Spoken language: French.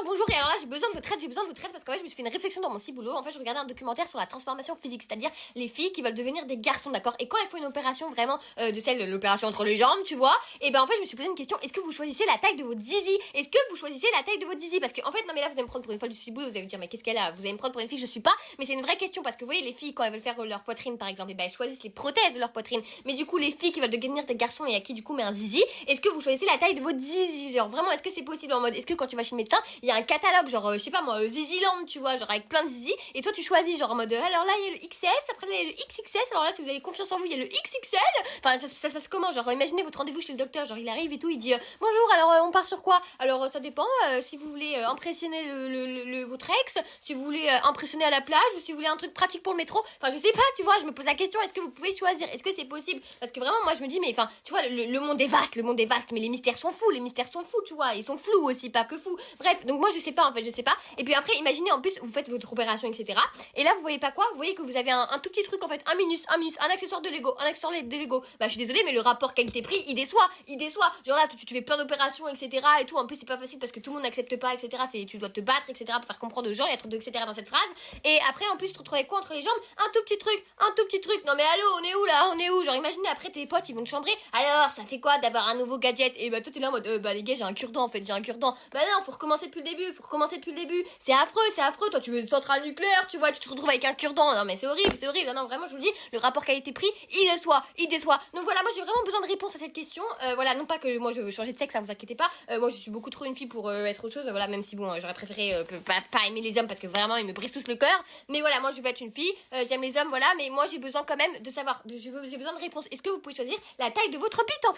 bonjour. Et alors là, j'ai besoin de votre aide, parce qu'en fait, je me suis fait une réflexion dans mon ciboulot. En fait, je regardais un documentaire sur la transformation physique, c'est-à-dire les filles qui veulent devenir des garçons, d'accord. Et quand elles font une opération vraiment de celle, l'opération entre les jambes, tu vois. Et ben en fait, je me suis posé une question. Est-ce que vous choisissez la taille de votre zizi? Est-ce que vous choisissez la taille de votre zizi? Parce que en fait, non mais là, vous allez me prendre pour une folle du ciboulot. Vous allez me dire, mais qu'est-ce qu'elle a? Vous allez me prendre pour une fille que je suis pas. Mais c'est une vraie question parce que vous voyez, les filles quand elles veulent faire leur poitrine, par exemple, et ben elles choisissent les prothèses de leur poitrine. Mais du coup, les filles qui veulent devenir des garçons et à qui du coup met un zizi, est-ce que vous choisissez la taille de votre zizi? Genre vraiment, est-ce que c'est possible en mode, est-ce que quand tu vas chez le médecin, il y a un catalogue, genre, je sais pas moi, Ziziland, tu vois, genre avec plein de zizi, et toi tu choisis, genre en mode, alors là il y a le XS, après là il y a le XXS, alors là si vous avez confiance en vous, il y a le XXL. Enfin, ça se passe comment? Genre, imaginez votre rendez-vous chez le docteur, genre il arrive et tout, il dit, bonjour, alors on part sur quoi? Alors ça dépend, si vous voulez impressionner votre ex, si vous voulez impressionner à la plage, ou si vous voulez un truc pratique pour le métro. Enfin, je sais pas, tu vois, je me pose la question, est-ce que vous pouvez choisir? Est-ce que c'est possible? Parce que vraiment, moi je me dis, mais enfin, tu vois, le monde est vaste, mais les mystères sont fous, tu vois, ils sont flous aussi, pas que fous. Bref, donc moi je sais pas en fait, je sais pas. Et puis après, imaginez en plus, vous faites votre opération, etc. Et là, vous voyez pas quoi? Vous voyez que vous avez un tout petit truc en fait, un accessoire de Lego, Bah, je suis désolée, mais le rapport qualité-prix, il déçoit. Genre là, tu fais plein d'opérations, etc. et tout. En plus, c'est pas facile parce que tout le monde n'accepte pas, etc. Tu dois te battre, etc. pour faire comprendre aux gens, il y a trop de etc. dans cette phrase. Et après, en plus, tu te retrouves avec quoi entre les jambes? Un tout petit truc. Non mais allô, on est où là? Genre, imaginez après tes potes, ils vont te chambrer. Alors, ça fait quoi d'avoir un nouveau gadget? Et bah, toi, t'es là en mode, bah les gars, j'ai un cure-dent en fait, Bah non, faut recommencer depuis le début. C'est affreux. Toi, tu veux une centrale nucléaire, tu vois, tu te retrouves avec un cure-dent. Non, mais c'est horrible. Non, vraiment, je vous le dis, le rapport qualité-prix, il déçoit. Donc voilà, moi, j'ai vraiment besoin de réponse à cette question. Voilà, non pas que moi, je veux changer de sexe, ça vous inquiétez pas. Moi, je suis beaucoup trop une fille pour être autre chose. Voilà, même si bon, j'aurais préféré pas aimer les hommes parce que vraiment, ils me brisent tous le cœur. Mais voilà, moi, je veux être une fille. J'aime les hommes, voilà. Mais moi, j'ai besoin quand même de savoir, j'ai besoin de réponse. Est-ce que vous pouvez choisir la taille de votre bite, en fait?